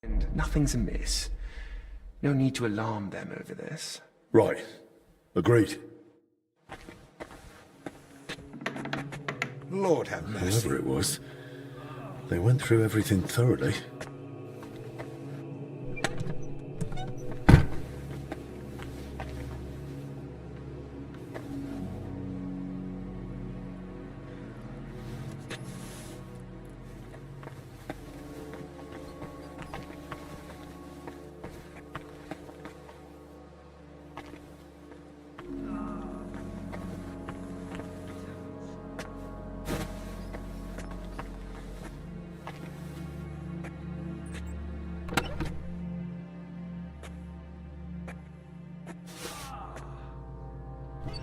And nothing's amiss. No need to alarm them over this. Right. Agreed. Lord have mercy. Whoever it was, they went through everything thoroughly.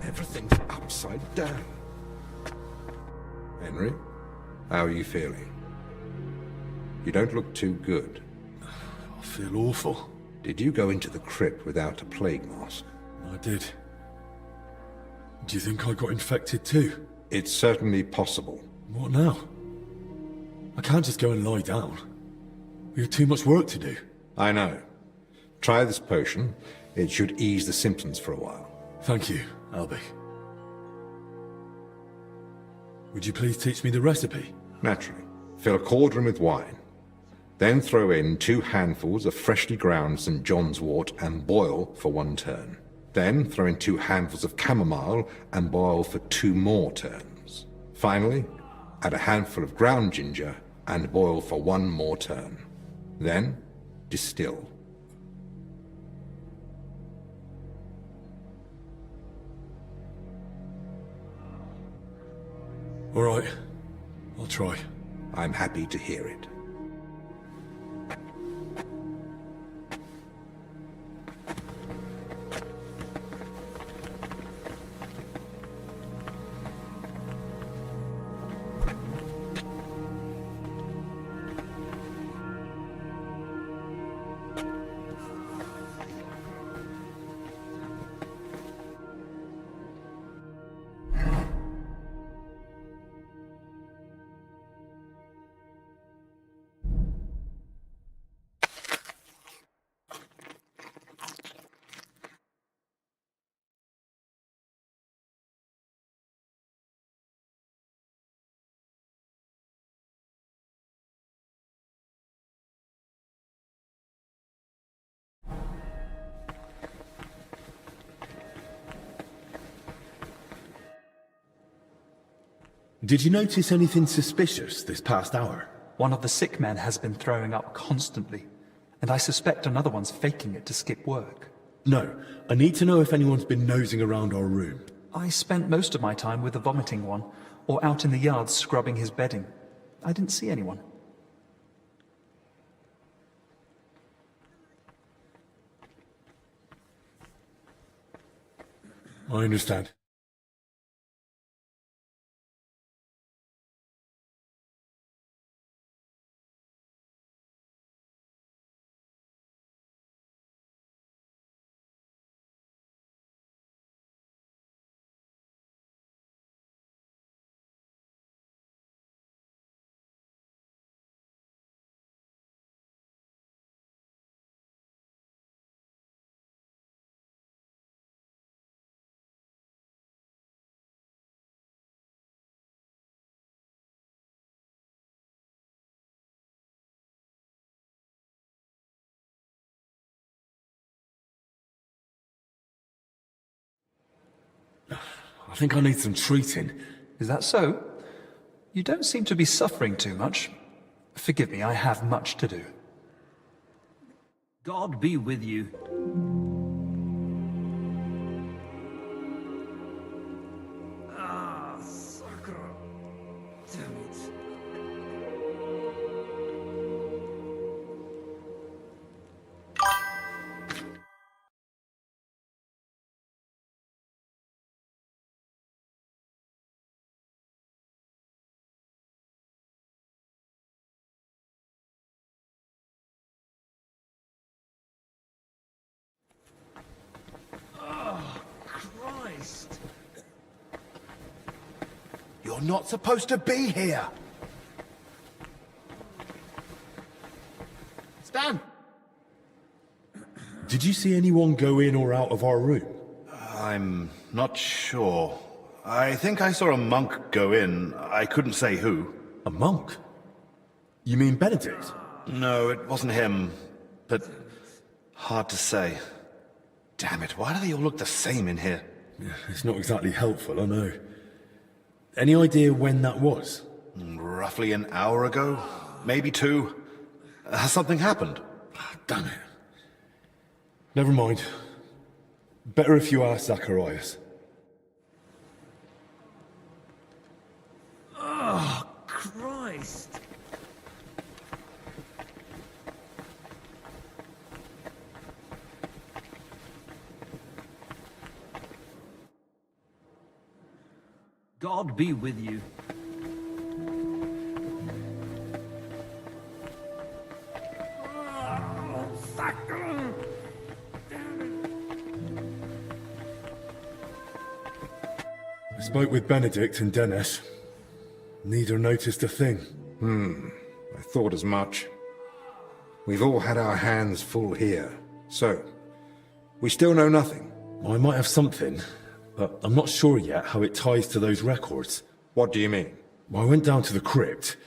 Everything's upside down. Henry, how are you feeling? You don't look too good. I feel awful. Did you go into the crypt without a plague mask? I did. Do you think I got infected too? It's certainly possible. What now? I can't just go and lie down. We have too much work to do. I know. Try this potion. It should ease the symptoms for a while. Thank you, Albie. Would you please teach me the recipe? Naturally. Fill a cauldron with wine. Then throw in 2 handfuls of freshly ground St. John's wort and boil for 1 turn. Then throw in 2 handfuls of chamomile and boil for 2 more turns. Finally, add a handful of ground ginger and boil for 1 more turn. Then, distill. All right, I'll try. I'm happy to hear it. Did you notice anything suspicious this past hour? One of the sick men has been throwing up constantly, and I suspect another one's faking it to skip work. No, I need to know if anyone's been nosing around our room. I spent most of my time with the vomiting one, or out in the yard scrubbing his bedding. I didn't see anyone. I understand. I think I need some treating. Is that so? You don't seem to be suffering too much. Forgive me, I have much to do. God be with you. Ah, sucker. Damn it. You're not supposed to be here! Stan, did you see anyone go in or out of our room? I'm not sure. I think I saw a monk go in. I couldn't say who. A monk? You mean Benedict? No, it wasn't him. But hard to say. Damn it, why do they all look the same in here? Yeah, it's not exactly helpful, I know. Any idea when that was? Roughly an hour ago? Maybe 2. Has something happened? Damn it. Never mind. Better if you ask Zacharias. Oh, Christ! God be with you. I spoke with Benedict and Dennis. Neither noticed a thing. I thought as much. We've all had our hands full here. So, we still know nothing. I might have something, but I'm not sure yet how it ties to those records. What do you mean? I went down to the crypt,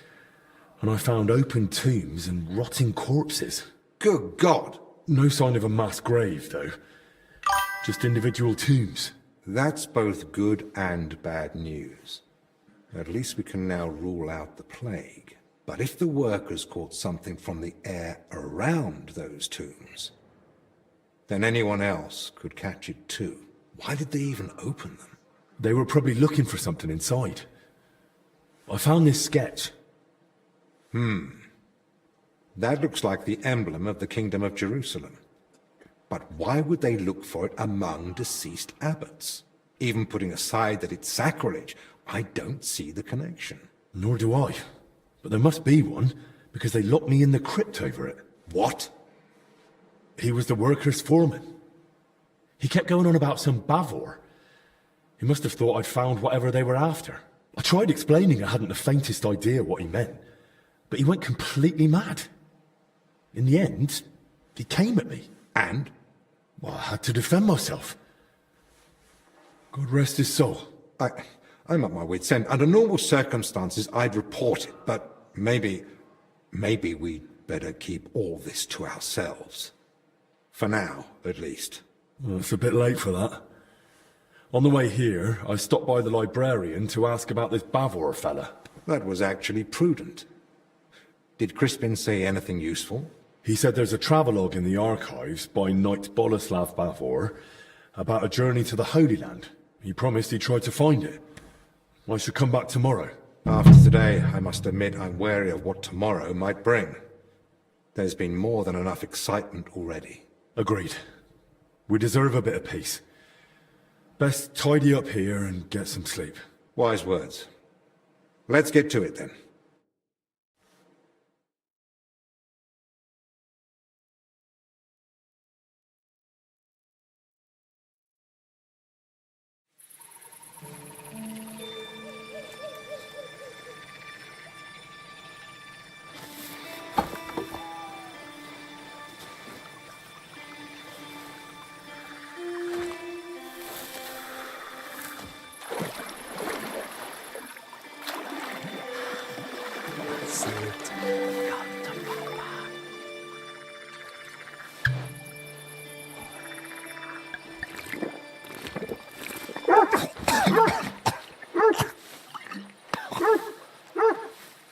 and I found open tombs and rotting corpses. Good God! No sign of a mass grave, though. Just individual tombs. That's both good and bad news. At least we can now rule out the plague. But if the workers caught something from the air around those tombs, then anyone else could catch it too. Why did they even open them? They were probably looking for something inside. I found this sketch. That looks like the emblem of the Kingdom of Jerusalem. But why would they look for it among deceased abbots? Even putting aside that it's sacrilege, I don't see the connection. Nor do I. But there must be one, because they locked me in the crypt over it. What? He was the workers' foreman. He kept going on about some Bavor. He must have thought I'd found whatever they were after. I tried explaining I hadn't the faintest idea what he meant, but he went completely mad. In the end, he came at me. And? Well, I had to defend myself. God rest his soul. I'm at my wit's end. Under normal circumstances, I'd report it, but maybe we'd better keep all this to ourselves. For now, at least. Well, it's a bit late for that. On the way here, I stopped by the librarian to ask about this Bavor fella. That was actually prudent. Did Crispin say anything useful? He said there's a travelogue in the archives by Knight Boleslav Bavor about a journey to the Holy Land. He promised he'd try to find it. I should come back tomorrow. After today, I must admit I'm wary of what tomorrow might bring. There's been more than enough excitement already. Agreed. We deserve a bit of peace. Best tidy up here and get some sleep. Wise words. Let's get to it then.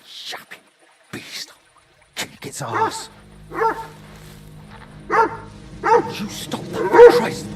Shappy beast. Kick its ass. You stop that, Christ!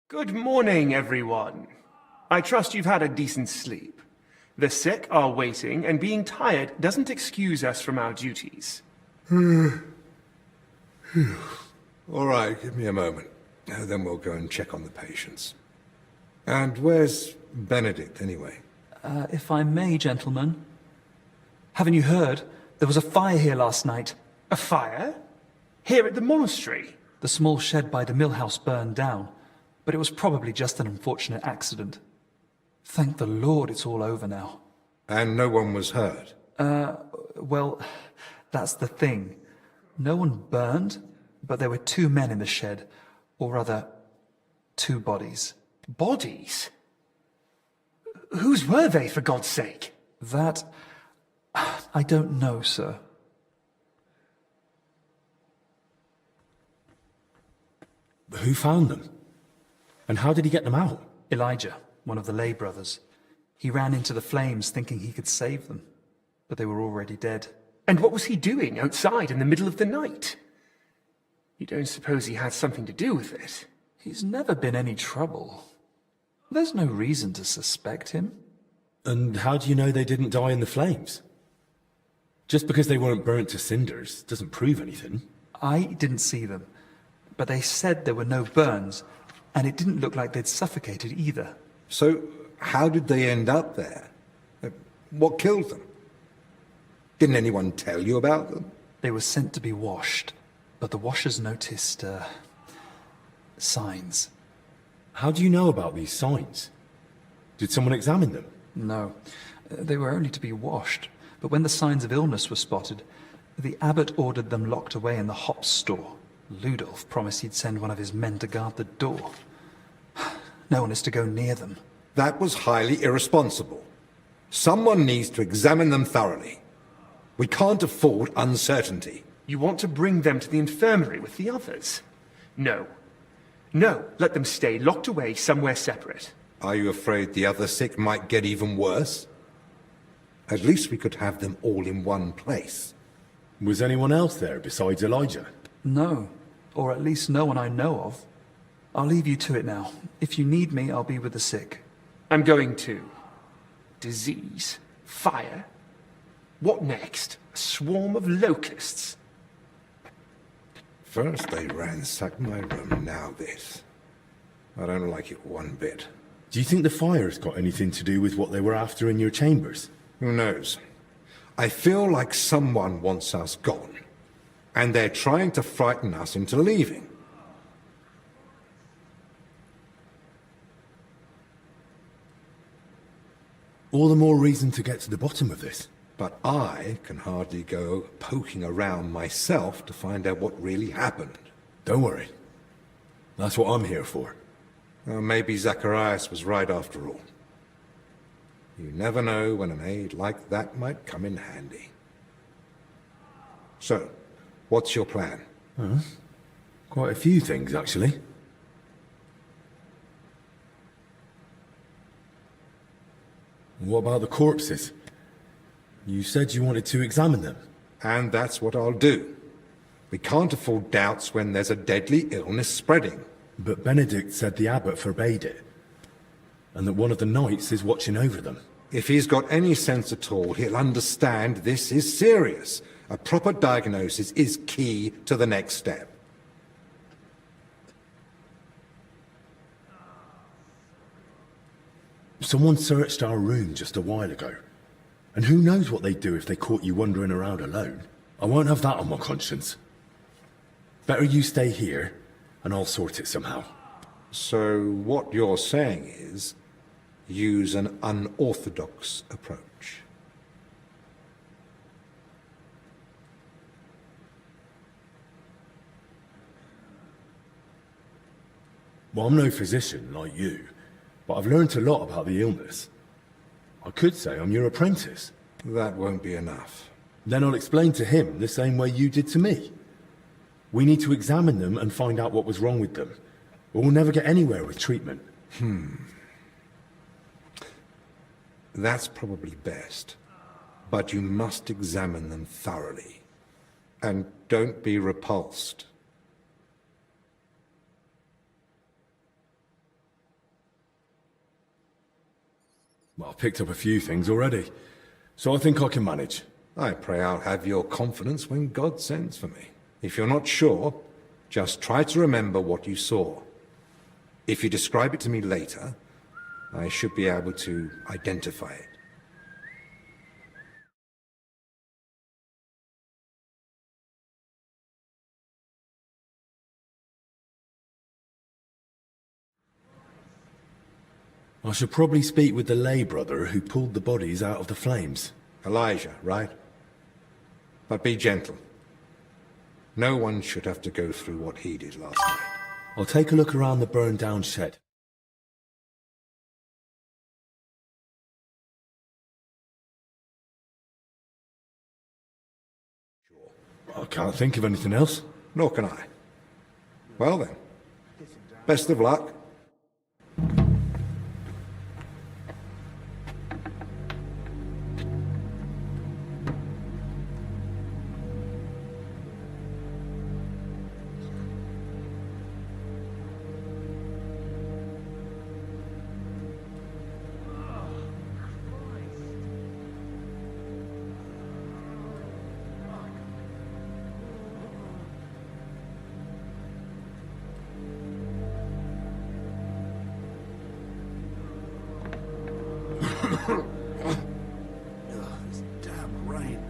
Good morning, everyone. I trust you've had a decent sleep. The sick are waiting, and being tired doesn't excuse us from our duties. All right, give me a moment. Then we'll go and check on the patients. And where's Benedict, anyway? If I may, gentlemen. Haven't you heard? There was a fire here last night. A fire? Here at the monastery? The small shed by the mill house burned down, but it was probably just an unfortunate accident. Thank the Lord it's all over now. And no one was hurt? Well, that's the thing. No one burned, but there were 2 men in the shed. Or rather, 2 bodies. Bodies? Whose were they, for God's sake? That... I don't know, sir. Who found them? And how did he get them out? Elijah, one of the lay brothers. He ran into the flames thinking he could save them, but they were already dead. And what was he doing outside in the middle of the night? You don't suppose he had something to do with it? He's never been any trouble. There's no reason to suspect him. And how do you know they didn't die in the flames? Just because they weren't burnt to cinders doesn't prove anything. I didn't see them, but they said there were no burns, and it didn't look like they'd suffocated either. So, how did they end up there? What killed them? Didn't anyone tell you about them? They were sent to be washed, but the washers noticed, signs. How do you know about these signs? Did someone examine them? No, they were only to be washed, but when the signs of illness were spotted, the abbot ordered them locked away in the hop store. Ludolf promised he'd send one of his men to guard the door. No one is to go near them. That was highly irresponsible. Someone needs to examine them thoroughly. We can't afford uncertainty. You want to bring them to the infirmary with the others? No. No, let them stay locked away somewhere separate. Are you afraid the other sick might get even worse? At least we could have them all in one place. Was anyone else there besides Elijah? No, or at least no one I know of. I'll leave you to it now. If you need me, I'll be with the sick. I'm going to. Disease? Fire? What next? A swarm of locusts? First they ransacked my room, now this. I don't like it one bit. Do you think the fire's got anything to do with what they were after in your chambers? Who knows? I feel like someone wants us gone, and they're trying to frighten us into leaving. All the more reason to get to the bottom of this. But I can hardly go poking around myself to find out what really happened. Don't worry. That's what I'm here for. Well, maybe Zacharias was right after all. You never know when an aid like that might come in handy. So, what's your plan? Quite a few things, actually. What about the corpses? You said you wanted to examine them. And that's what I'll do. We can't afford doubts when there's a deadly illness spreading. But Benedict said the abbot forbade it, and that one of the knights is watching over them. If he's got any sense at all, he'll understand this is serious. A proper diagnosis is key to the next step. Someone searched our room just a while ago. And who knows what they'd do if they caught you wandering around alone. I won't have that on my conscience. Better you stay here, and I'll sort it somehow. So what you're saying is, use an unorthodox approach. Well, I'm no physician like you, but I've learnt a lot about the illness. I could say I'm your apprentice. That won't be enough. Then I'll explain to him the same way you did to me. We need to examine them and find out what was wrong with them, or we'll never get anywhere with treatment. That's probably best. But you must examine them thoroughly. And don't be repulsed. Well, I've picked up a few things already, so I think I can manage. I pray I'll have your confidence when God sends for me. If you're not sure, just try to remember what you saw. If you describe it to me later, I should be able to identify it. I should probably speak with the lay brother who pulled the bodies out of the flames. Elijah, right? But be gentle. No one should have to go through what he did last night. I'll take a look around the burned down shed. I can't think of anything else. Nor can I. Well then, best of luck. This damn rain.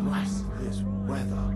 Christ, this weather.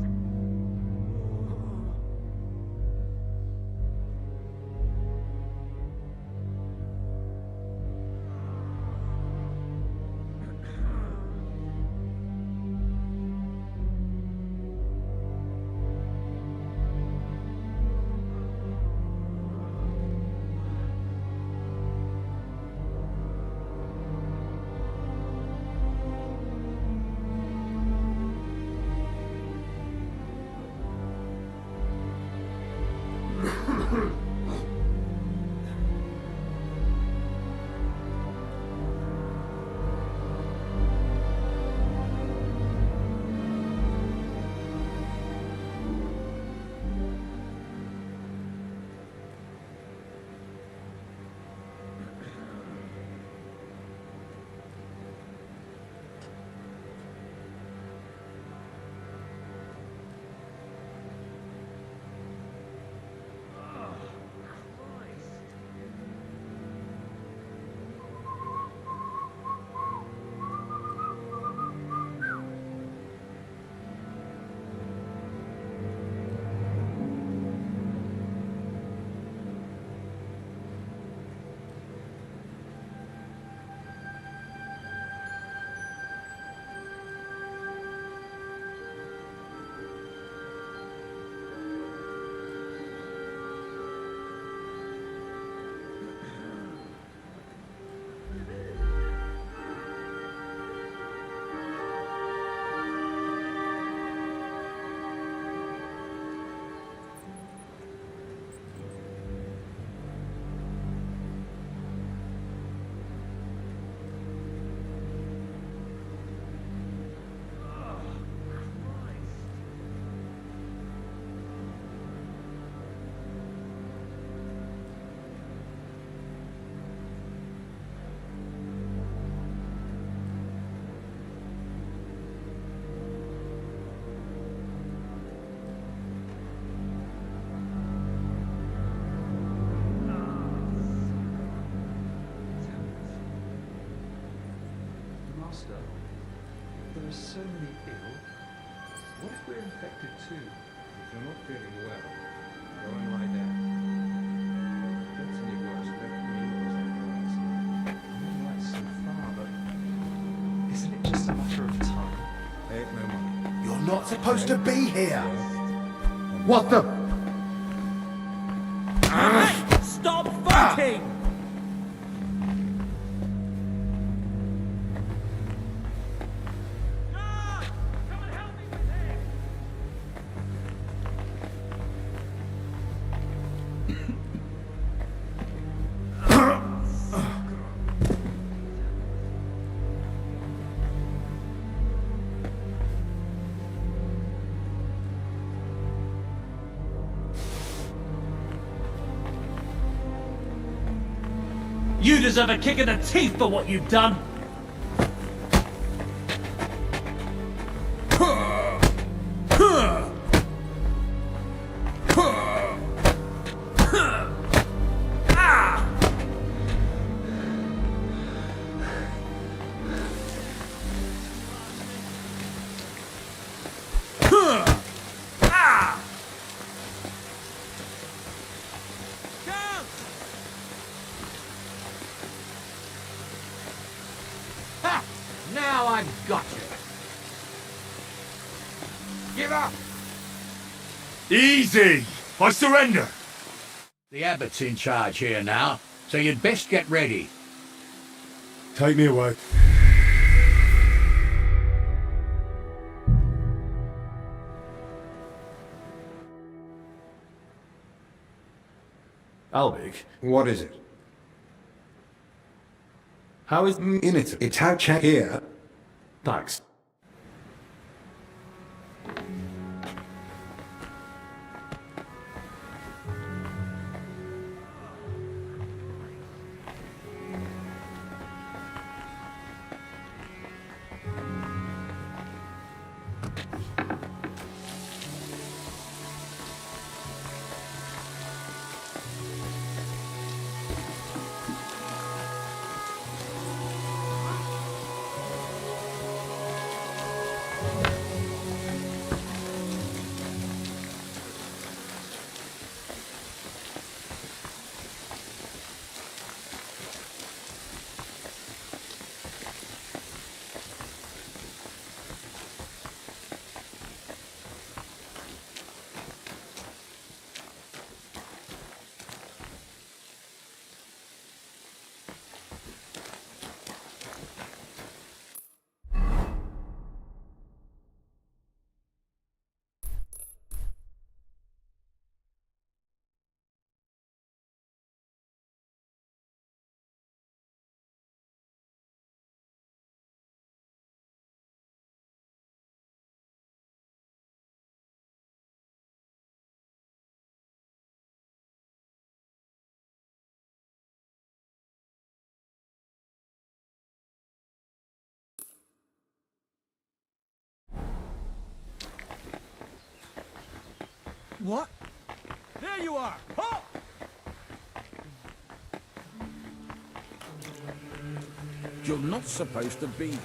Master, there are so many ill. What if we're infected too? If you're not feeling well, go and lie down. That's any worse, let me I'm all right so far, but isn't it just a matter of time? Ain't no money. You're not supposed to be here. What the? Stop fighting! You deserve a kick in the teeth for what you've done! Ha! Now I've got you. Give up! Easy! I surrender! The abbot's in charge here now, so you'd best get ready. Take me away. Albig, What is it? how is... In it. It's out here. Thanks. What? There you are! Halt! You're not supposed to be here.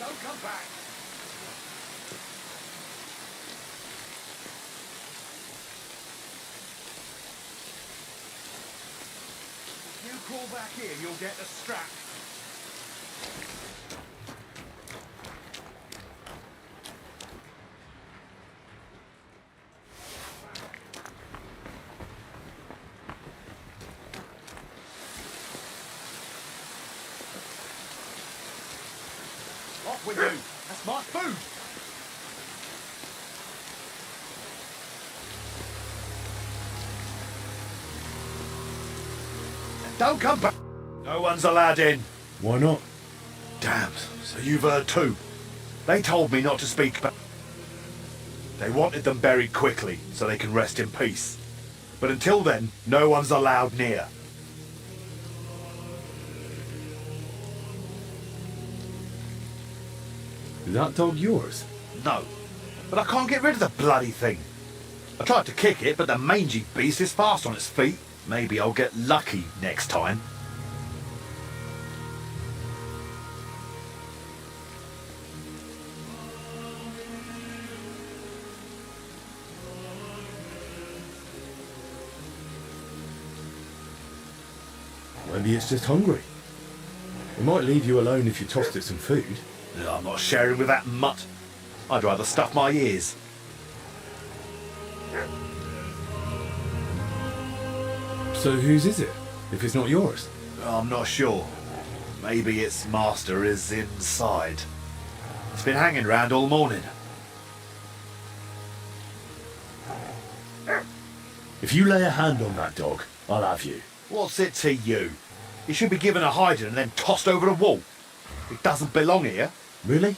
Don't come back! You crawl back here, you'll get a strap. Off with you! That's my food! Don't come back. No one's allowed in. Why not? Damn, so you've heard too. They told me not to speak about... They wanted them buried quickly, so they can rest in peace. But until then, no one's allowed near. Is that dog yours? No. But I can't get rid of the bloody thing. I tried to kick it, but the mangy beast is fast on its feet. Maybe I'll get lucky next time. Maybe it's just hungry. It might leave you alone if you tossed it some food. I'm not sharing with that mutt. I'd rather stuff my ears. So whose is it, if it's not yours? I'm not sure. Maybe its master is inside. It's been hanging around all morning. If you lay a hand on that dog, I'll have you. What's it to you? He should be given a hiding and then tossed over a wall. It doesn't belong here. Really?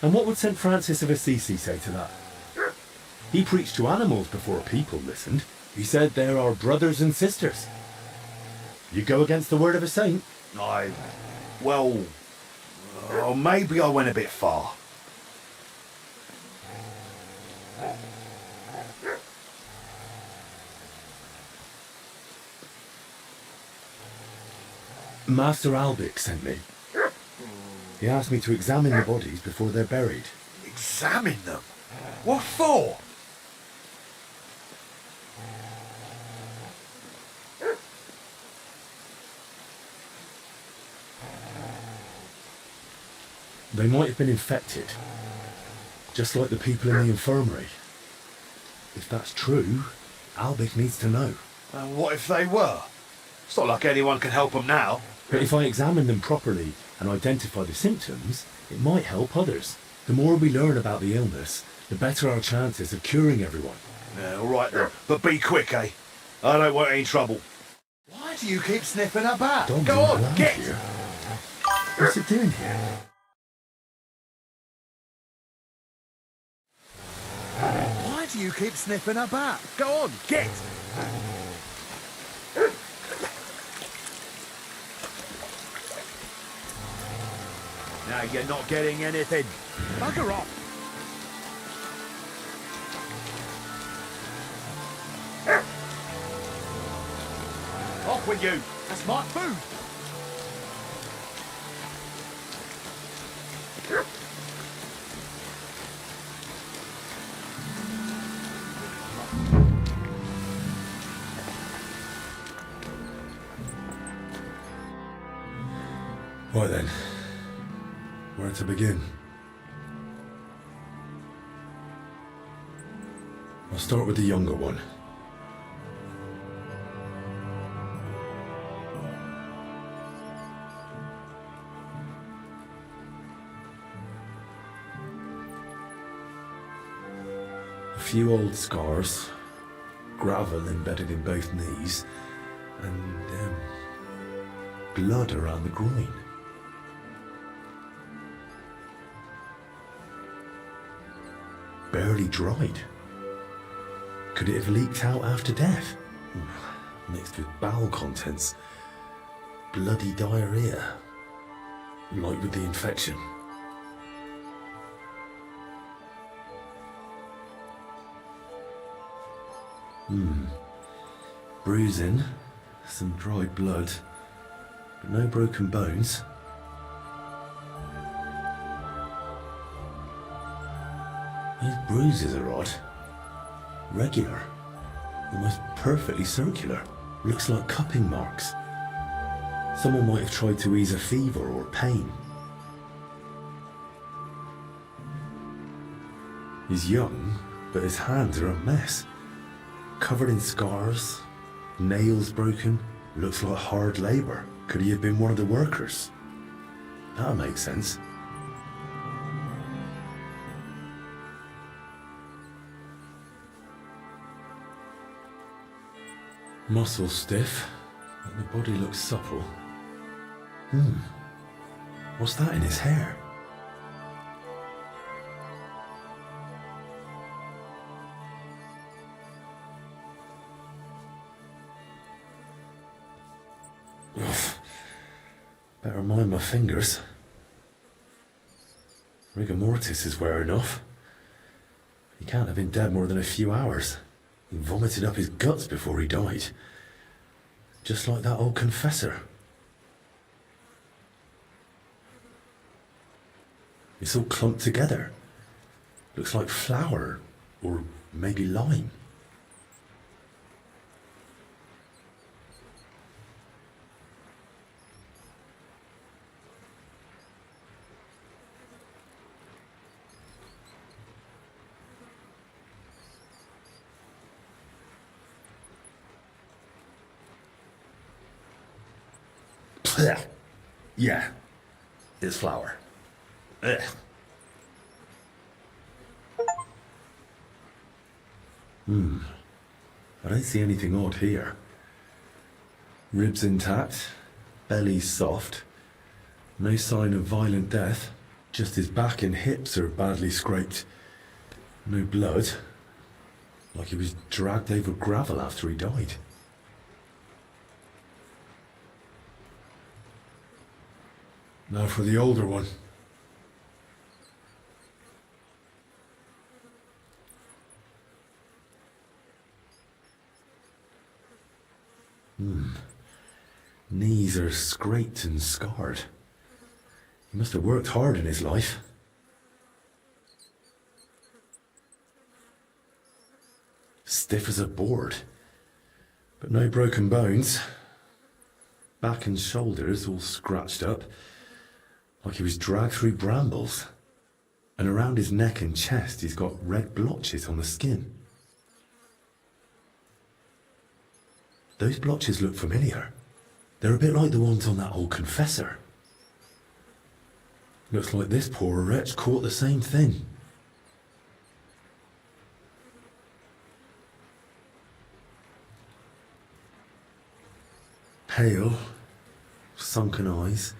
And what would St. Francis of Assisi say to that? He preached to animals before people listened. He said they're our brothers and sisters. You go against the word of a saint? Well, maybe I went a bit far. Master Albic sent me. He asked me to examine the bodies before they're buried. Examine them? What for? They might have been infected, just like the people in the infirmary. If that's true, Albic needs to know. What if they were? It's not like anyone can help them now. But if I examine them properly and identify the symptoms, it might help others. The more we learn about the illness, the better our chances of curing everyone. Yeah, all right then. But be quick, eh? I don't want any trouble. Why do you keep sniffing about? Don't Go be on, around get! here. What's it doing here? Why do you keep sniffing about? Go on, get! Now you're not getting anything. Bugger off! Off with you! That's my food! Right then, where to begin? I'll start with the younger one. A few old scars, gravel embedded in both knees, and blood around the groin. Barely dried. Could it have leaked out after death? Mixed with bowel contents. Bloody diarrhea. Like with the infection. Bruising, some dried blood, but no broken bones. These bruises are odd. Regular. Almost perfectly circular. Looks like cupping marks. Someone might have tried to ease a fever or pain. He's young, but his hands are a mess. Covered in scars, nails broken, looks like hard labour. Could he have been one of the workers? That makes sense. Muscles stiff, But the body looks supple. What's that in his hair? Better mind my fingers. Rigor mortis is wearing off. He can't have been dead more than a few hours. He vomited up his guts before he died. Just like that old confessor. It's all clumped together. Looks like flour, or maybe lime. Yeah, it's flour. Ugh. I don't see anything odd here. Ribs intact, belly soft, no sign of violent death, just his back and hips are badly scraped. No blood, like he was dragged over gravel after he died. Now for the older one. Knees are scraped and scarred. He must have worked hard in his life. Stiff as a board, but no broken bones. Back and shoulders all scratched up, like he was dragged through brambles. And around his neck and chest he's got red blotches on the skin. Those blotches look familiar. They're a bit like the ones on that old confessor. Looks like this poor wretch caught the same thing. Pale, sunken eyes,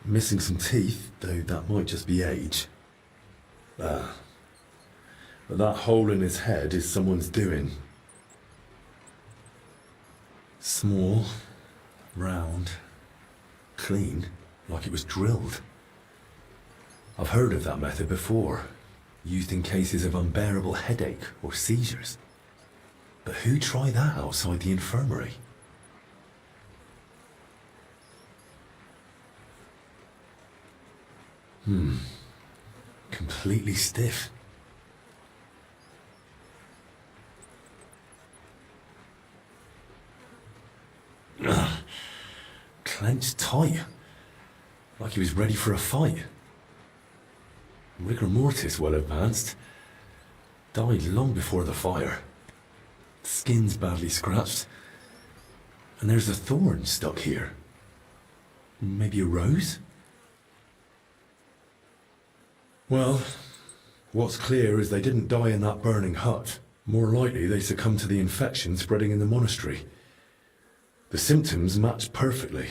missing some teeth, though that might just be age. But that hole in his head is someone's doing. Small, round, clean, like it was drilled. I've heard of that method before, used in cases of unbearable headache or seizures. But who'd try that outside the infirmary? Completely stiff. Clenched tight, like he was ready for a fight. Rigor mortis well advanced. Died long before the fire. Skin's badly scratched. And there's a thorn stuck here. Maybe a rose? Well, what's clear is they didn't die in that burning hut. More likely they succumbed to the infection spreading in the monastery. The symptoms matched perfectly.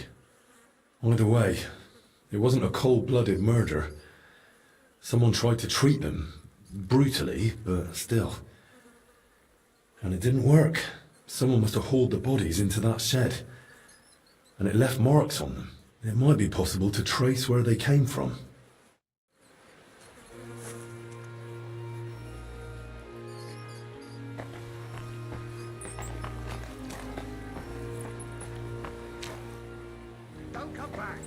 Either way, it wasn't a cold-blooded murder. Someone tried to treat them, brutally, but still. And it didn't work. Someone must have hauled the bodies into that shed. And it left marks on them. It might be possible to trace where they came from. Don't come back.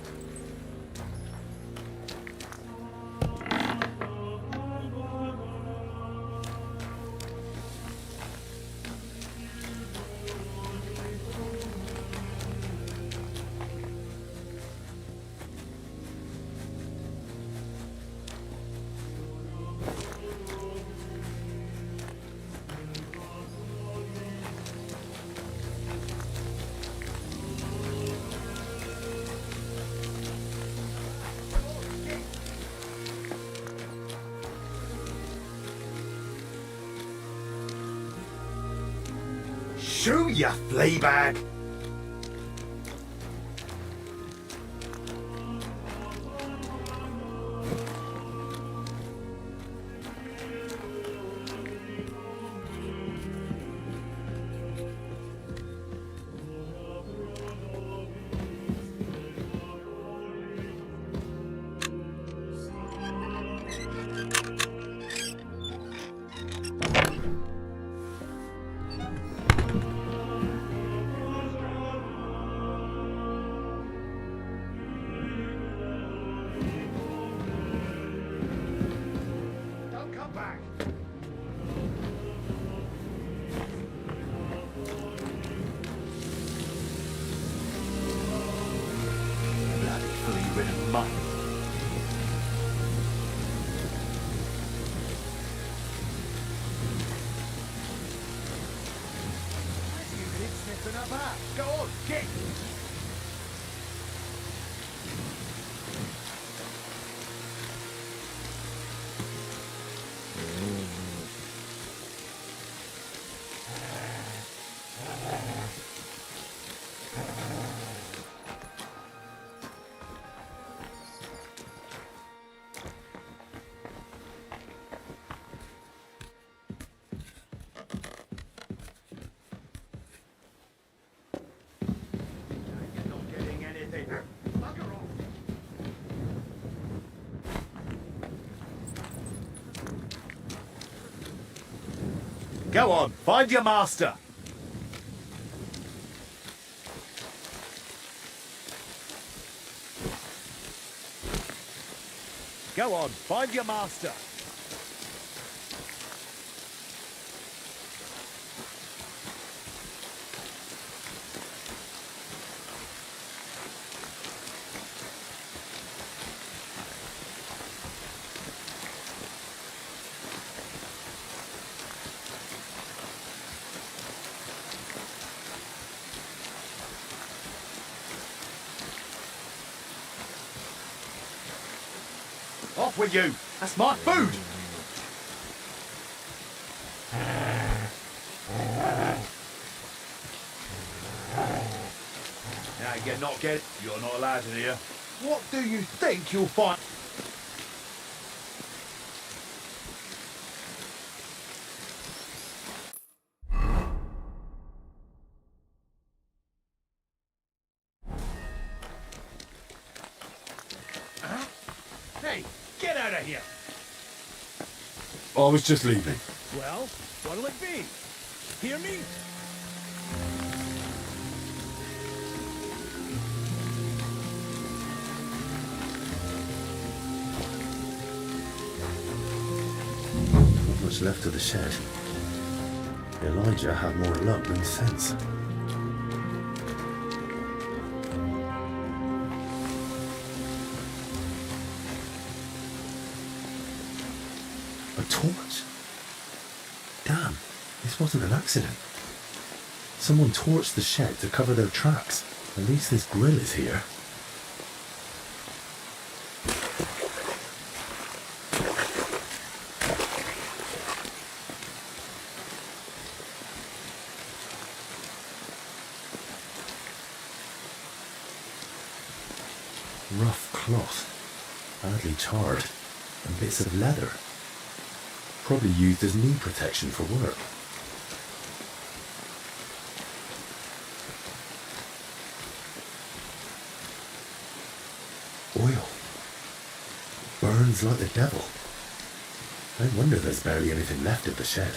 Shoo, you flea bag! bit of mutton. Go on, get! You're not getting anything. Bugger off. Go on, find your master. Go on, find your master. Off with you! That's my food! Now you're not getting... You're not allowed in here. What do you think you'll find? Hey, get out of here! I was just leaving. Well, what'll it be? Hear me? Not much left of the shed. Elijah had more luck than sense. A torch? Damn, this wasn't an accident. Someone torched the shed to cover their tracks. At least this grill is here. Rough cloth, badly charred, and bits of leather. Probably used as knee protection for work. Oil. Burns like the devil. No wonder there's barely anything left of the shed.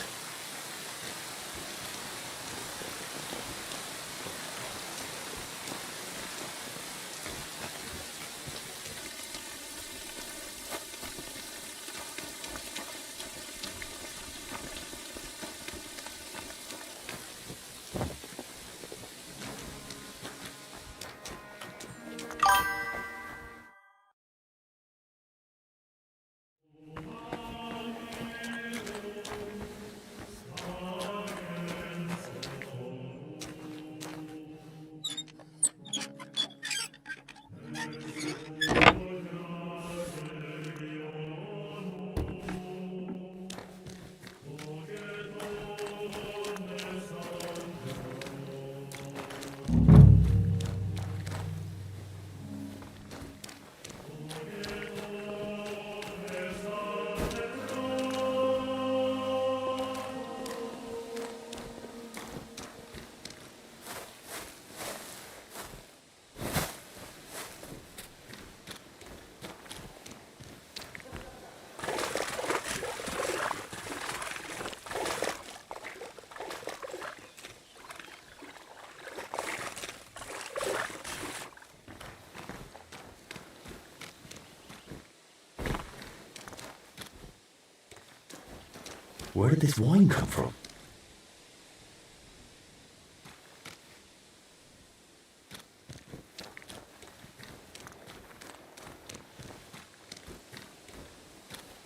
Where did this wine come from?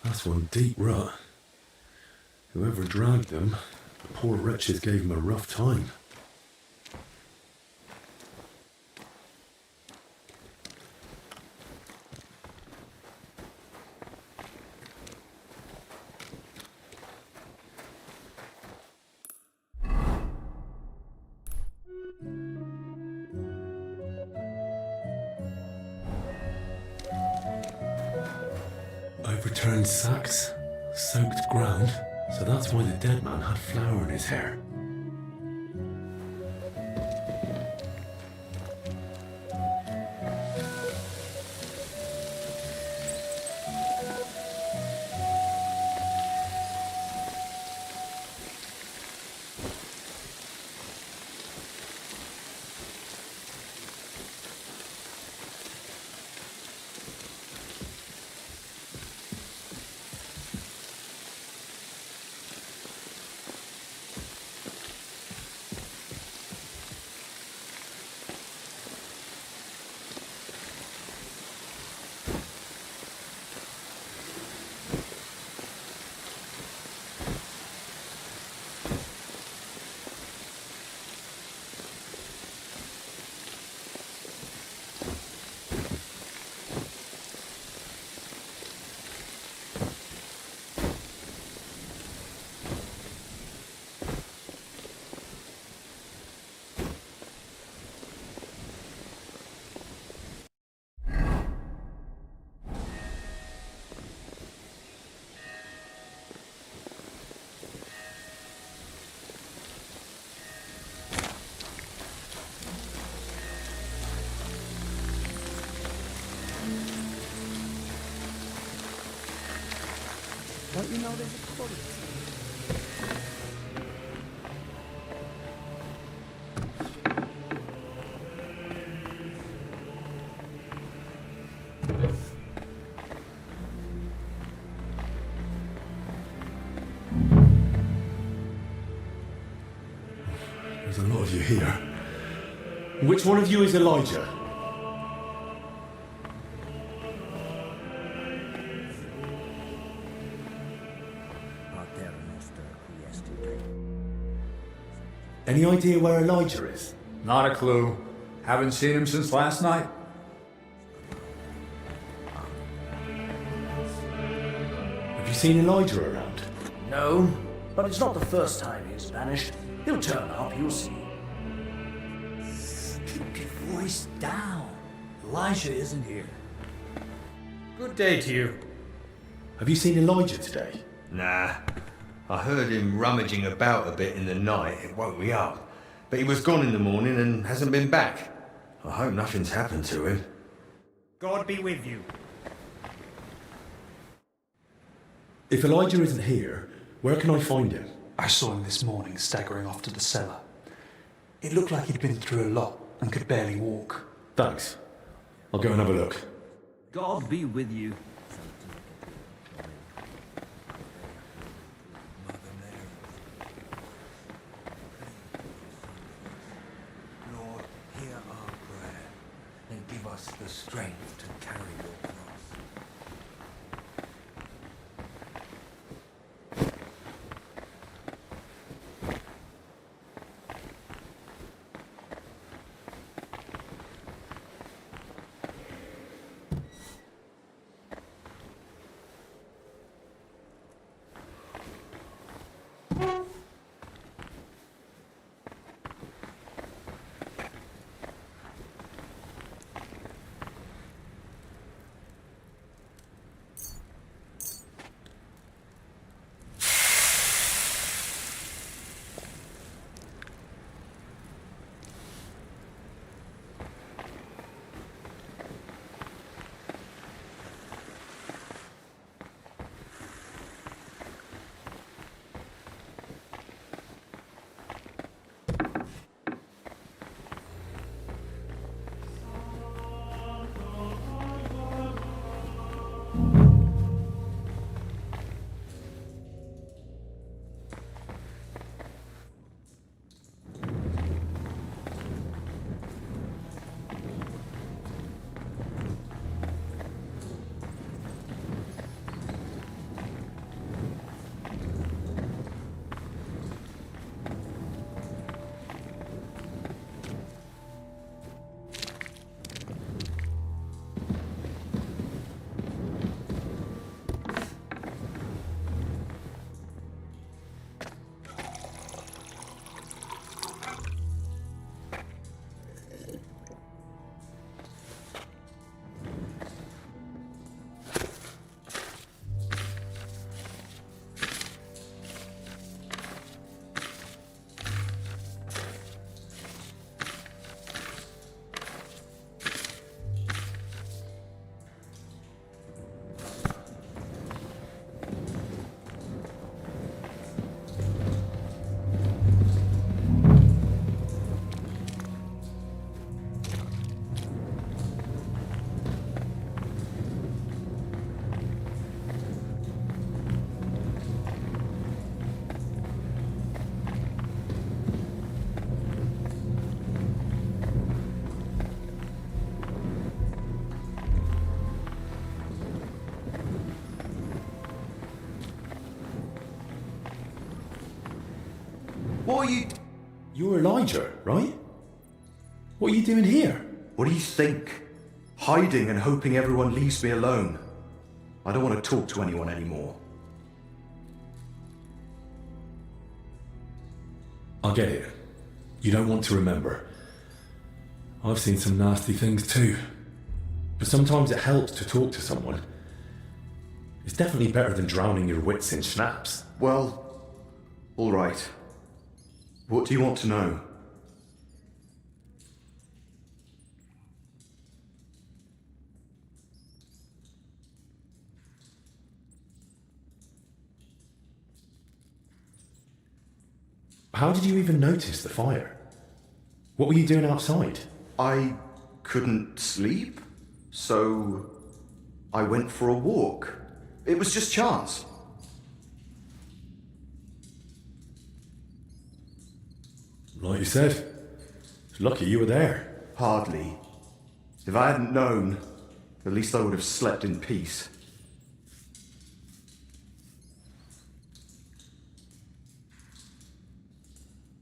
That's one deep rut. Whoever dragged them, the poor wretches gave him a rough time. Overturned sacks, soaked ground, so that's why the dead man had flour in his hair. Don't you know there's a quarry? There's a lot of you here. Which one of you is Elijah? Any idea where Elijah is? Not a clue. Haven't seen him since last night. Have you seen Elijah around? No, but it's not the first time he's vanished. He'll turn up, you'll see. Keep your voice down. Elijah isn't here. Good day to you. Have you seen Elijah today? Nah. I heard him rummaging about a bit in the night. It woke me up. But he was gone in the morning and hasn't been back. I hope nothing's happened to him. God be with you. If Elijah isn't here, where can I find him? I saw him this morning staggering off to the cellar. It looked like he'd been through a lot and could barely walk. Thanks. I'll go and have a look. God be with you. Lord, hear our prayer and give us the strength to carry your cross. What are you... You're Elijah, right? What are you doing here? What do you think? Hiding and hoping everyone leaves me alone. I don't want to talk to anyone anymore. I get it. You don't want to remember. I've seen some nasty things too. But sometimes it helps to talk to someone. It's definitely better than drowning your wits in schnapps. Well, all right. What do you want to know? How did you even notice the fire? What were you doing outside? I couldn't sleep, so I went for a walk. It was just chance. Like you said, it's lucky you were there. Hardly. If I hadn't known, at least I would have slept in peace.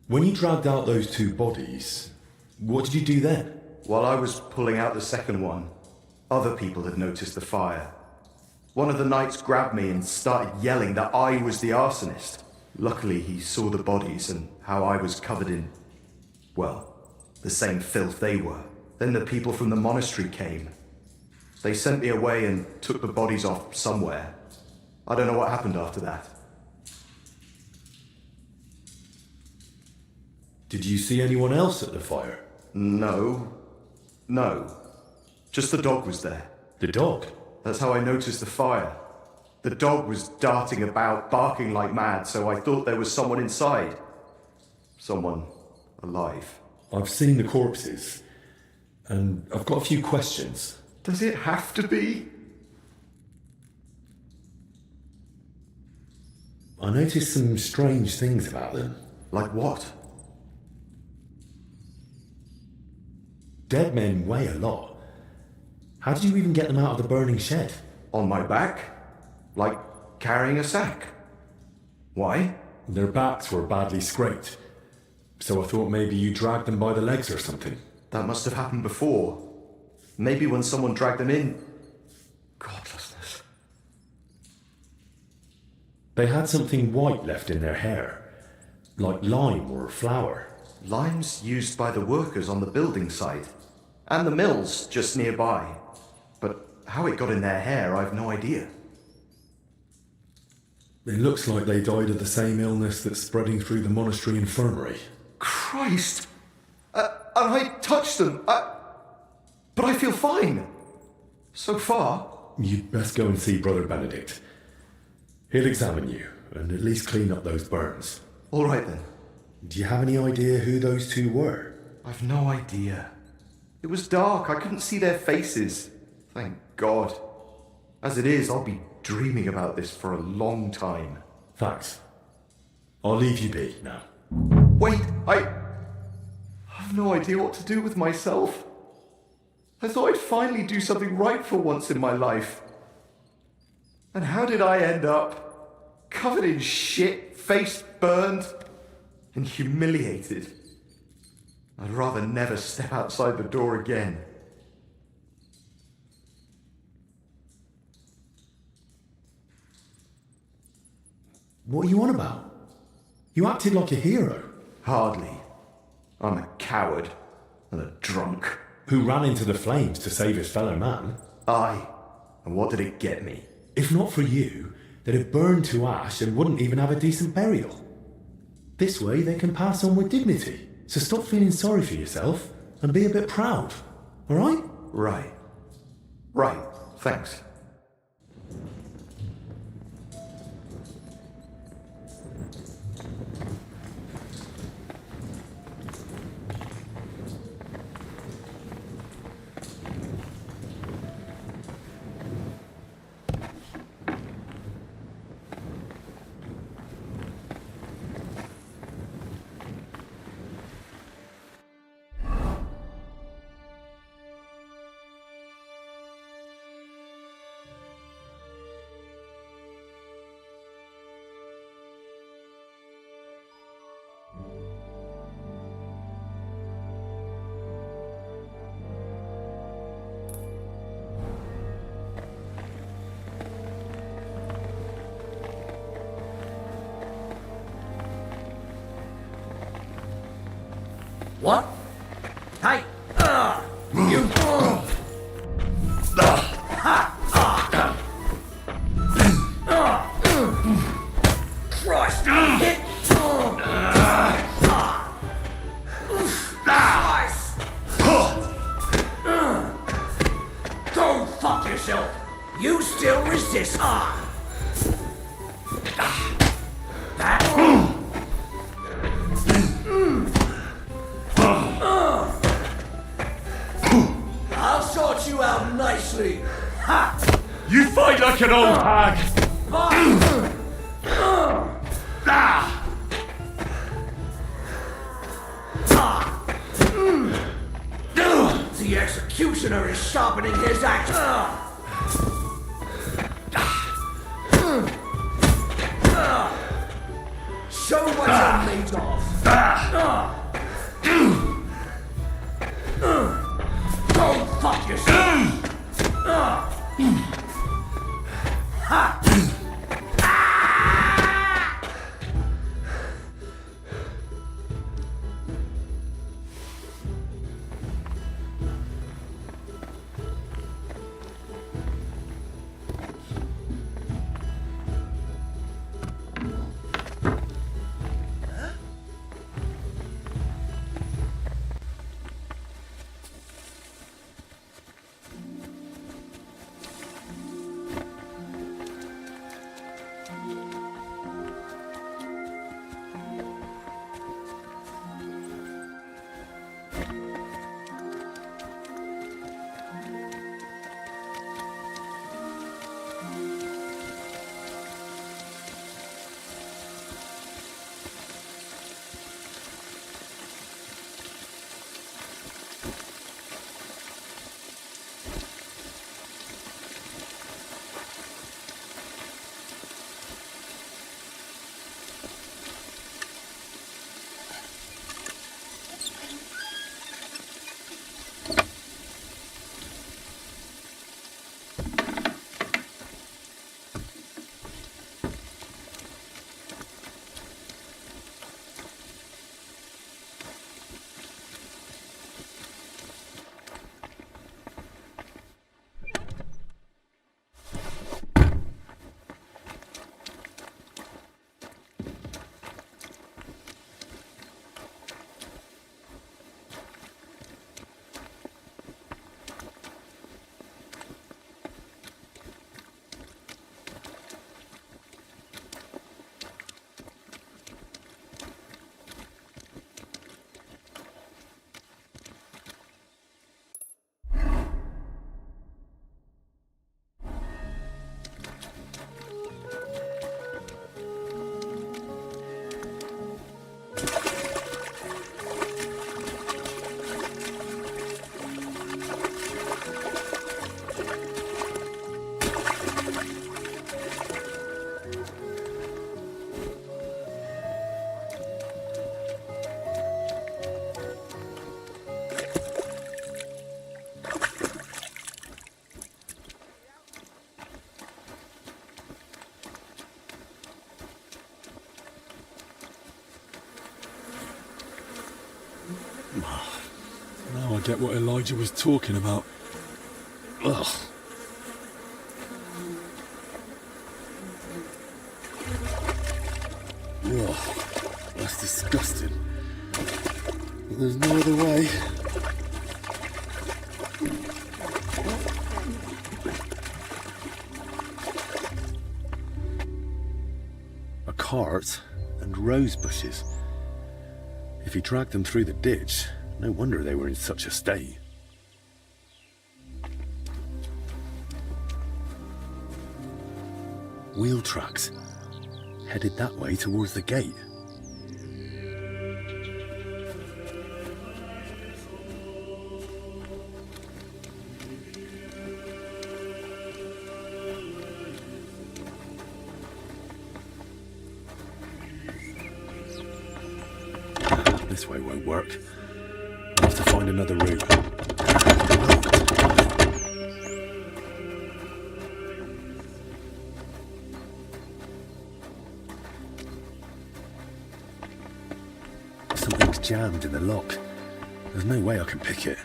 When you dragged out those two bodies, what did you do then? While I was pulling out the second one, other people had noticed the fire. One of the knights grabbed me and started yelling that I was the arsonist. Luckily, he saw the bodies and how I was covered in, well, the same filth they were. Then the people from the monastery came. They sent me away and took the bodies off somewhere. I don't know what happened after that. Did you see anyone else at the fire? No. Just the dog was there. The dog? That's how I noticed the fire. The dog was darting about, barking like mad, so I thought there was someone inside. Someone alive. I've seen the corpses, and I've got a few questions. Does it have to be? I noticed some strange things about them. Like what? Dead men weigh a lot. How did you even get them out of the burning shed? On my back? Like carrying a sack. Why? Their backs were badly scraped, so I thought maybe you dragged them by the legs or something. That must have happened before. Maybe when someone dragged them in. Godlessness. They had something white left in their hair, like lime or flour. Limes used by the workers on the building site, and the mills just nearby. But how it got in their hair, I've no idea. It looks like they died of the same illness that's spreading through the monastery infirmary. Christ! And I touched them. But I feel fine. So far. You'd best go and see Brother Benedict. He'll examine you, and at least clean up those burns. All right then. Do you have any idea who those two were? I've no idea. It was dark. I couldn't see their faces. Thank God. As it is, I'll be dreaming about this for a long time. Thanks. I'll leave you be now. Wait, I have no idea what to do with myself. I thought I'd finally do something right for once in my life. And how did I end up? Covered in shit, face burned, and humiliated. I'd rather never step outside the door again. What are you on about? You acted like a hero. Hardly. I'm a coward and a drunk. Who ran into the flames to save his fellow man. Aye. And what did it get me? If not for you, they'd have burned to ash and wouldn't even have a decent burial. This way they can pass on with dignity. So stop feeling sorry for yourself and be a bit proud. Alright? Right. Thanks. What? Hey! You! Christ! Hit! Christ! Go fuck yourself! You still resist! I'll sort you out nicely. Ha! You fight like an old hag! The executioner is sharpening his axe. Show what you're made of. Go fuck yourself. Ha! Now I get what Elijah was talking about. Ugh. Ugh. That's disgusting. But there's no other way. A cart and rose bushes. If he dragged them through the ditch, no wonder they were in such a state. Wheel tracks, headed that way towards the gate. This way won't work. I'll have to find another route. Something's jammed in the lock. There's no way I can pick it.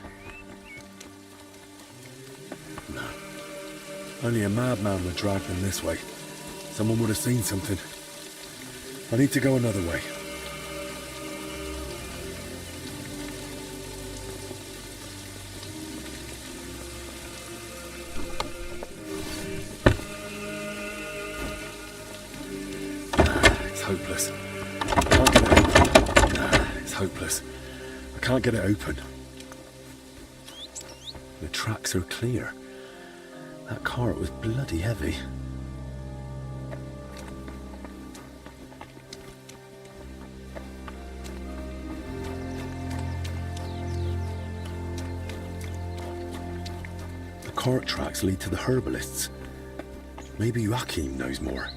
No. Only a madman would drag them this way. Someone would have seen something. I need to go another way. It's hopeless. I can't get it open. It's hopeless. I can't get it open. The tracks are clear. That cart was bloody heavy. The cart tracks lead to the herbalists. Maybe Joachim knows more.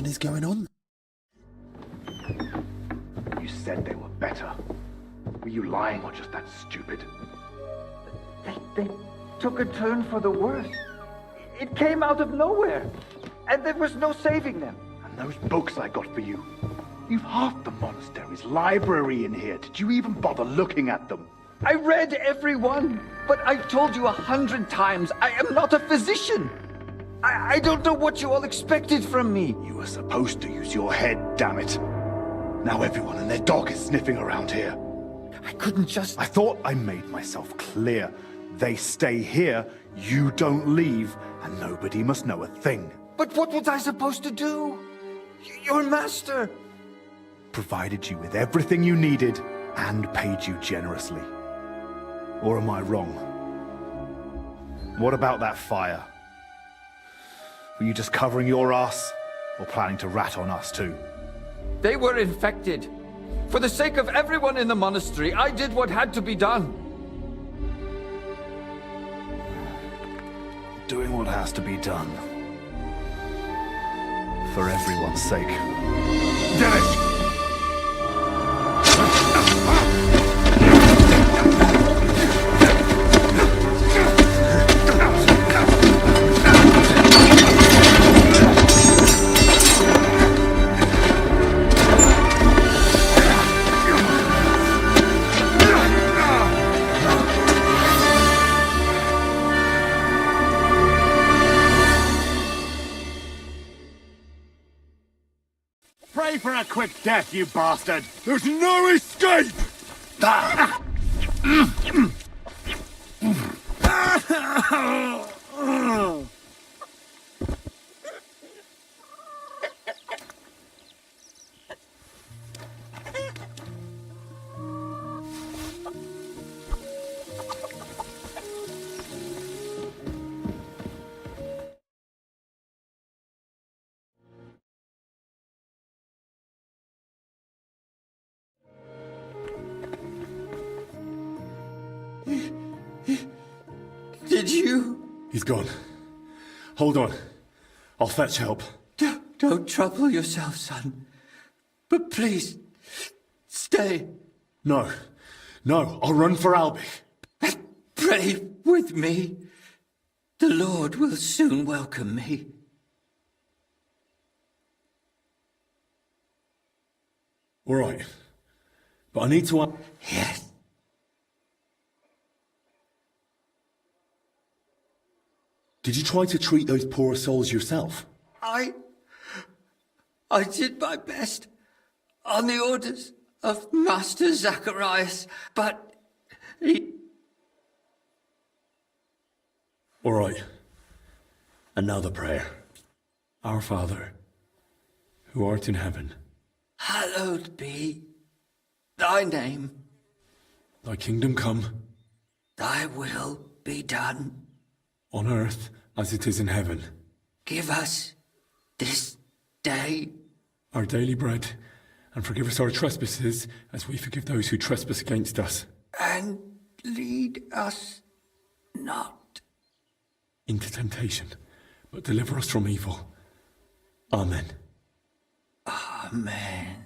Is going on? You said they were better. Were you lying or just that stupid? They took a turn for the worse. It came out of nowhere, and there was no saving them. And those books I got for you. You've half the monastery's library in here. Did you even bother looking at them? I read every one, but I've told you 100 times, I am not a physician. I don't know what you all expected from me. You were supposed to use your head, damn it. Now everyone and their dog is sniffing around here. I couldn't just... I thought I made myself clear. They stay here, you don't leave, and nobody must know a thing. But what was I supposed to do? Your master... provided you with everything you needed and paid you generously. Or am I wrong? What about that fire? Were you just covering your ass, or planning to rat on us too? They were infected. For the sake of everyone in the monastery, I did what had to be done. Doing what has to be done. For everyone's sake. Dennis! Pray for a quick death, you bastard! There's no escape! Did you? He's gone. Hold on. I'll fetch help. Don't trouble yourself, son. But please, stay. No. No, I'll run for Albie. Pray with me. The Lord will soon welcome me. All right. But I need to... Yes. Did you try to treat those poor souls yourself? I did my best on the orders of Master Zacharias, but he... All right. Another prayer. Our Father, who art in heaven, Hallowed be thy name. thy kingdom come, Thy will be done. on earth as it is in heaven. Give us this day Our daily bread, and forgive us our trespasses, as we forgive those who trespass against us. and lead us not Into temptation, but deliver us from evil. Amen. Amen.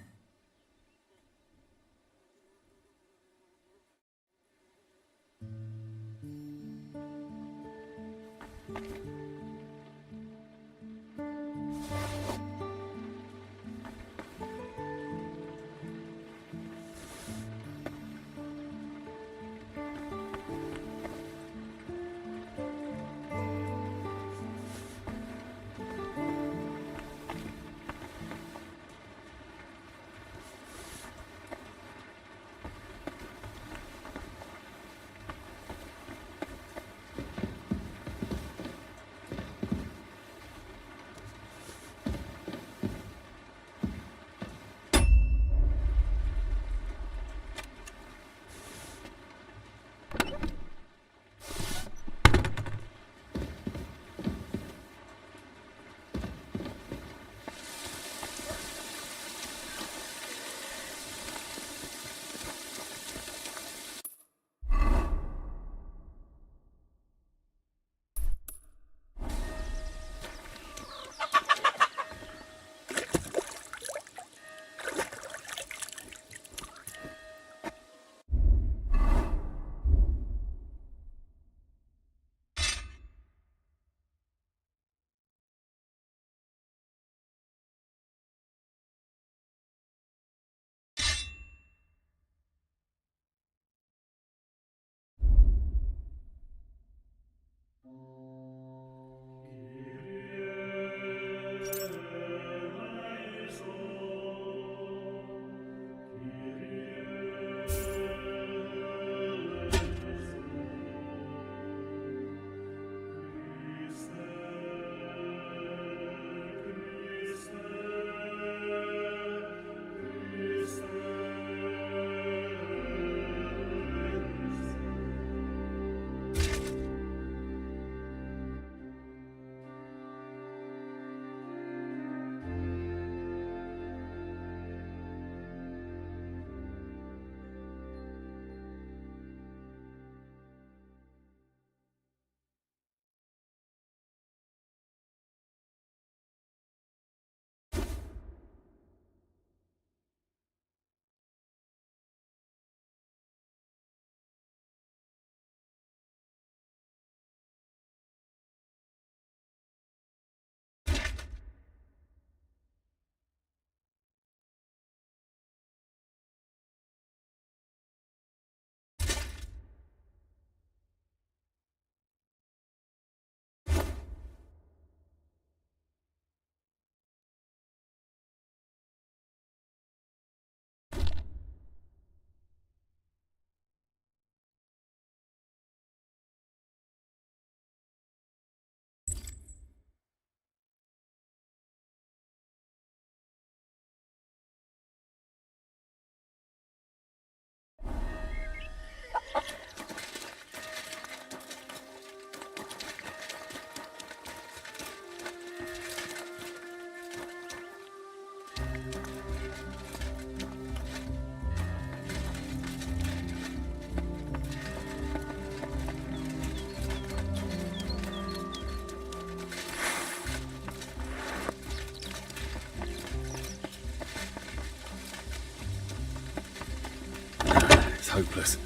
It's hopeless.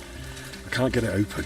I can't get it open.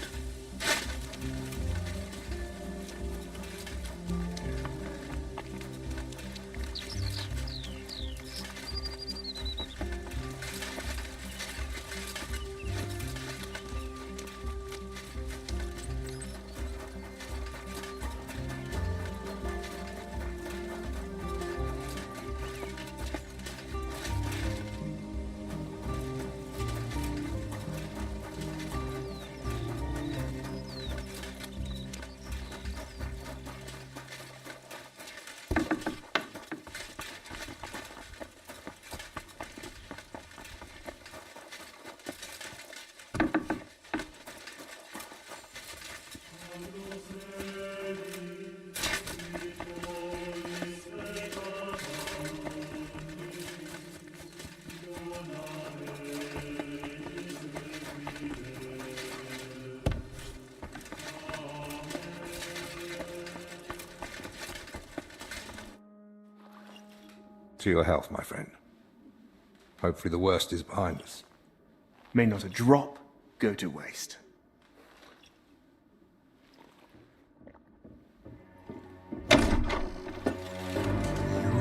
To your health, my friend. Hopefully the worst is behind us. May not a drop go to waste.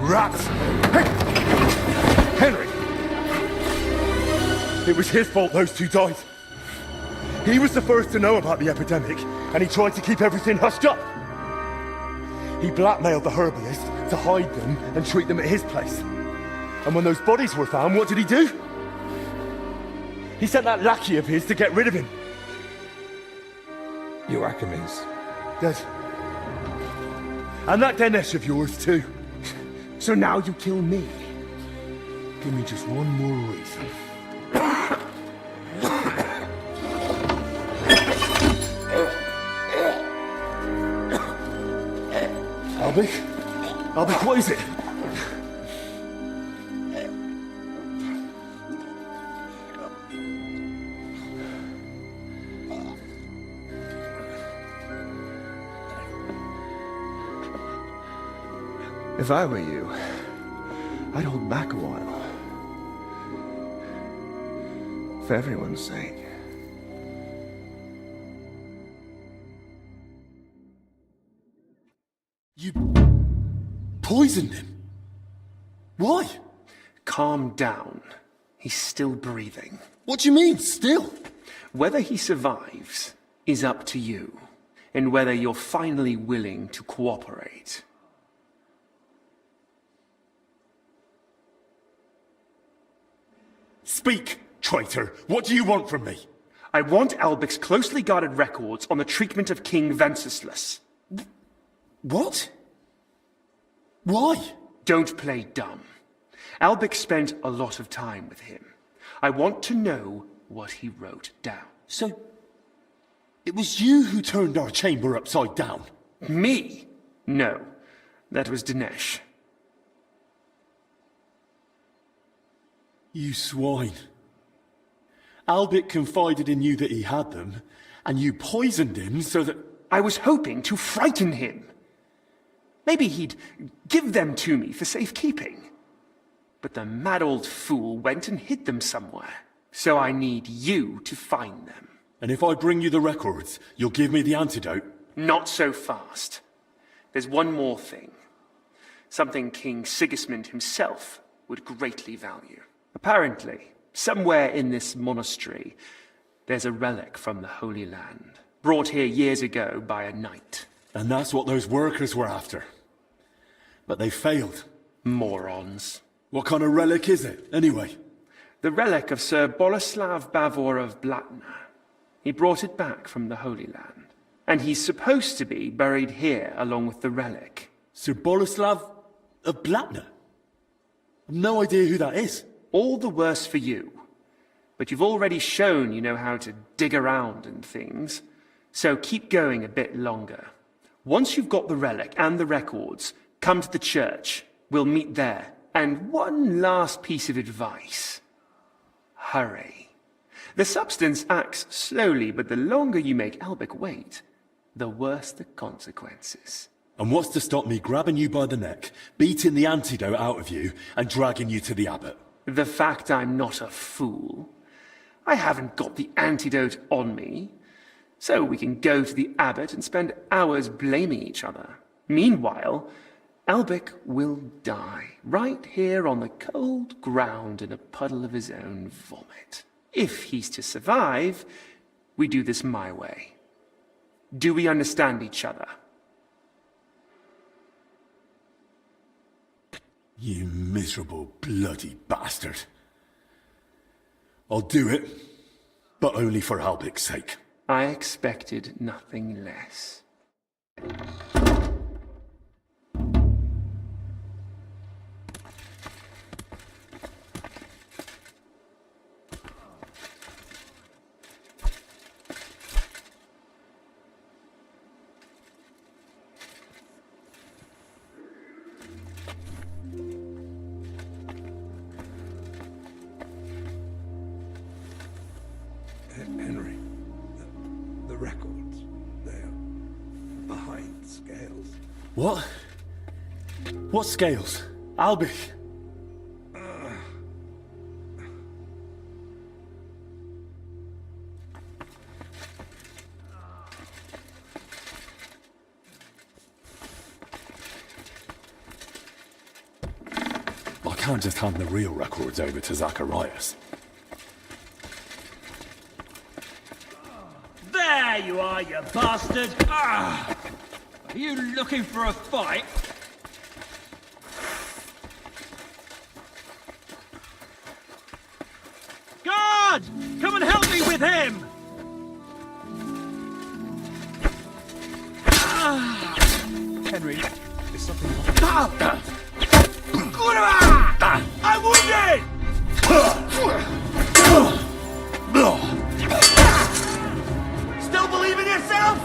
Rats! Hey! Henry! It was his fault those two died. He was the first to know about the epidemic, and he tried to keep everything hushed up. He blackmailed the herbalist to hide them and treat them at his place. And when those bodies were found, what did he do? He sent that lackey of his to get rid of him. Joachim's dead. And that Ganesh of yours too. So now you kill me. Give me just one more reason. Albik, what is it? If I were you, I'd hold back a while. For everyone's sake. You poisoned him? Why? Calm down. He's still breathing. What do you mean, still? Whether he survives is up to you, and whether you're finally willing to cooperate. Speak, traitor. What do you want from me? I want Albic's closely guarded records on the treatment of King Venceslas. What? Why? Don't play dumb. Albic spent a lot of time with him. I want to know what he wrote down. So, it was you who turned our chamber upside down? Me? No, that was Dinesh. You swine. Albic confided in you that he had them, and you poisoned him so that... I was hoping to frighten him. Maybe he'd give them to me for safekeeping. But the mad old fool went and hid them somewhere. So I need you to find them. And if I bring you the records, you'll give me the antidote? Not so fast. There's one more thing. Something King Sigismund himself would greatly value. Apparently, somewhere in this monastery, there's a relic from the Holy Land, brought here years ago by a knight. And that's what those workers were after. But they failed. Morons. What kind of relic is it, anyway? The relic of Sir Boleslav Bavor of Blatna. He brought it back from the Holy Land. And he's supposed to be buried here along with the relic. Sir Boleslav of Blatna? I've no idea who that is. All the worse for you. But you've already shown you know how to dig around and things. So keep going a bit longer. Once you've got the relic and the records, come to the church. We'll meet there. And one last piece of advice. Hurry. The substance acts slowly, but the longer you make Albic wait, the worse the consequences. And what's to stop me grabbing you by the neck, beating the antidote out of you, and dragging you to the abbot? The fact I'm not a fool. I haven't got the antidote on me. So we can go to the abbot and spend hours blaming each other. Meanwhile, Albic will die, right here on the cold ground in a puddle of his own vomit. If he's to survive, we do this my way. Do we understand each other? You miserable bloody bastard. I'll do it, but only for Albic's sake. I expected nothing less. Henry, the records, they're behind scales. What? What scales? Albie? I can't just hand the real records over to Zacharias. There you are, you bastard! Ah! Are you looking for a fight? Guard! Come and help me with him! Henry, is something I'm wounded! Still believe in yourself?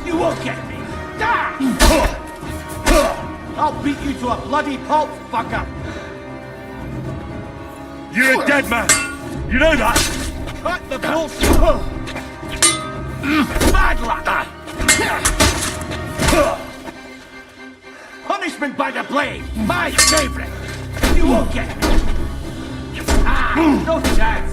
You won't get me! I'll beat you to a bloody pulp, fucker! You're a dead man! You know that? Cut the bullshit! Bad luck! Punishment by the blade! My favorite! You won't get me! No chance!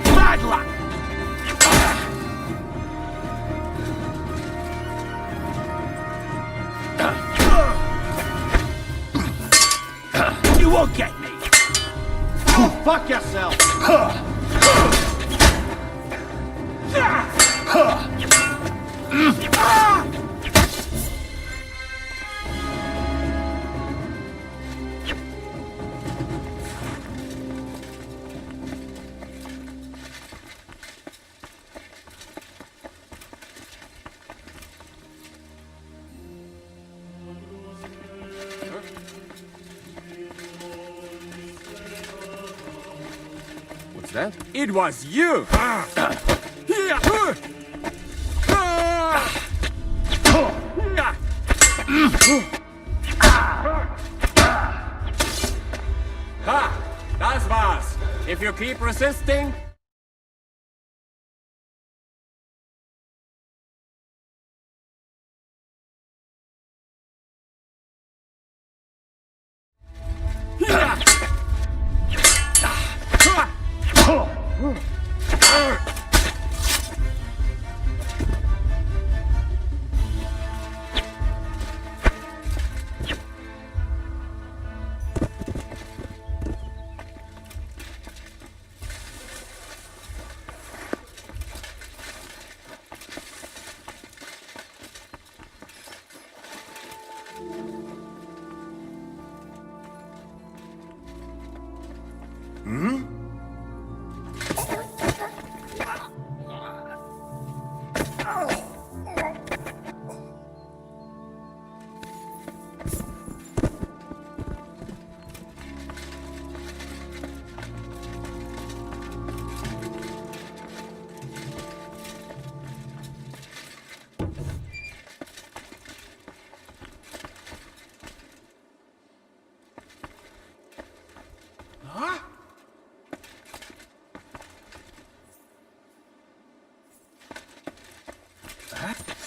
Bad luck! You won't get me! Oh, fuck yourself! What's that? It was you! Ha! Das war's! If you keep resisting...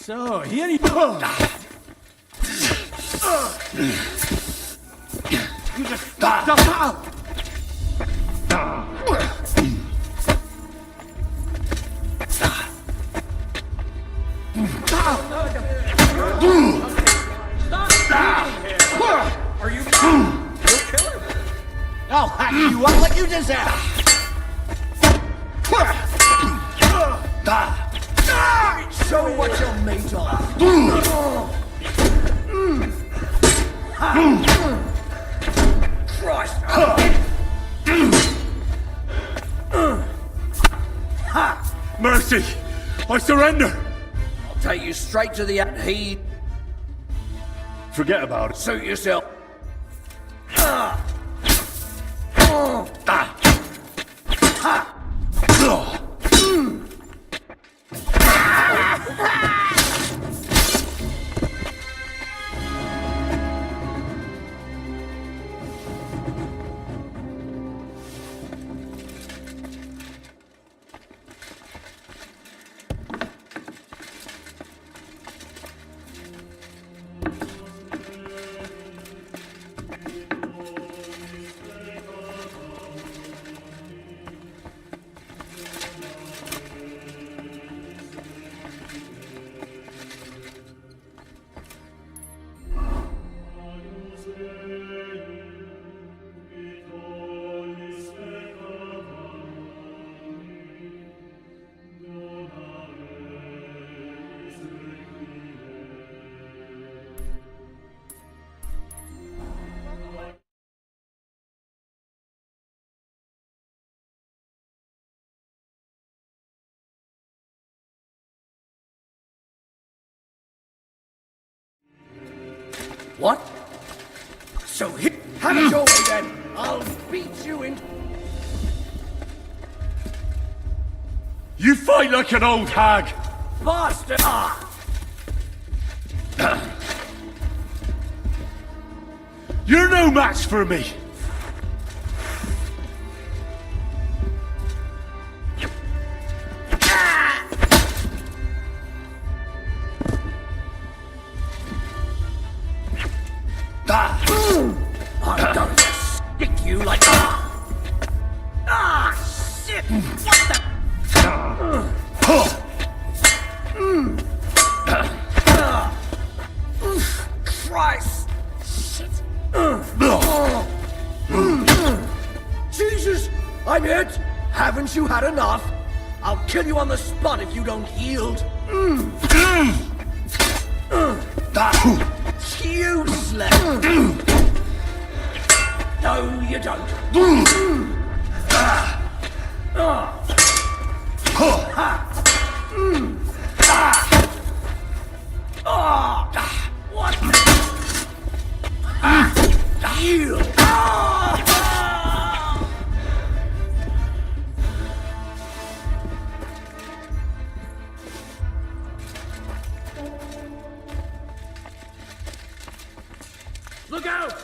So, here you You just fucked us up! Are you no killer? I'll hack you up like you deserve! Show me what you're made of. Christ! Mercy! I surrender! I'll take you straight to the heat. Forget about it. Suit yourself. What? So have it your way then. I'll beat you in. You fight like an old hag! Bastard! You're no match for me! I'm going to stick you like shit! What the? Christ! Shit! Jesus! I'm hit! Haven't you had enough? I'll kill you on the spot if you don't yield. Useless! No, you don't. What? You! Look out!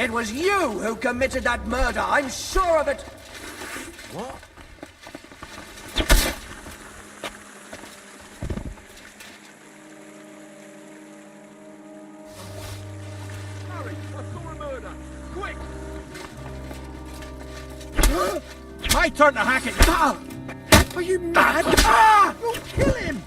It was you who committed that murder, I'm sure of it! What? Harry, I saw a murder! Quick! My turn to hack it! Ah! Are you mad? Ah! You'll kill him!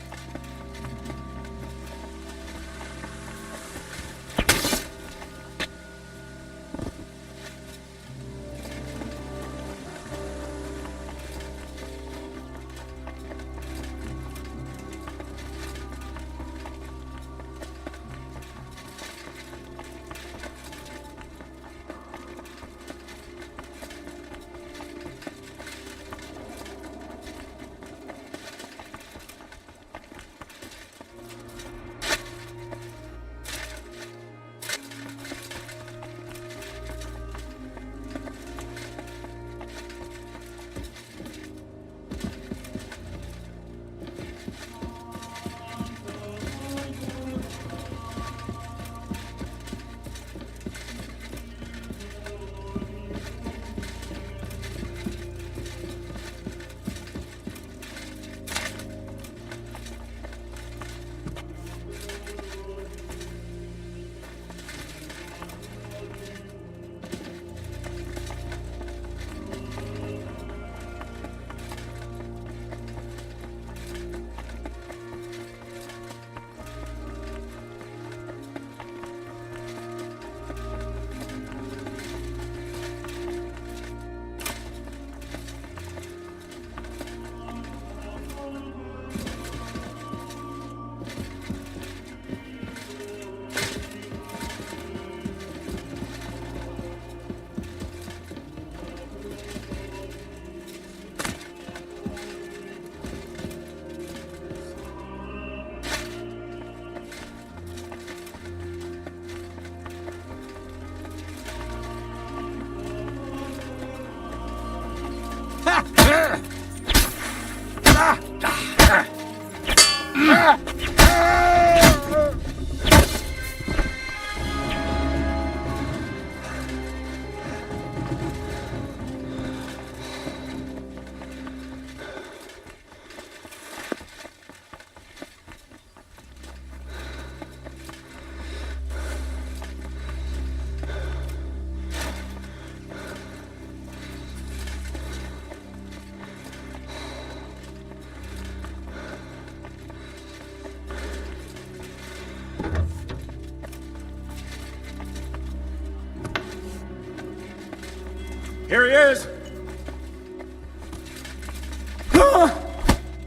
Here he is!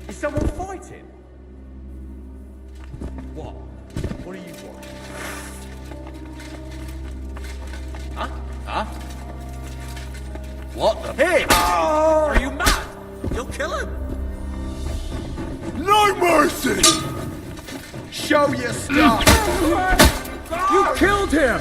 Is someone fighting? What? What do you want? Huh? What the? Hey! Oh! Are you mad? You'll kill him! No mercy! Show your stuff! You killed him!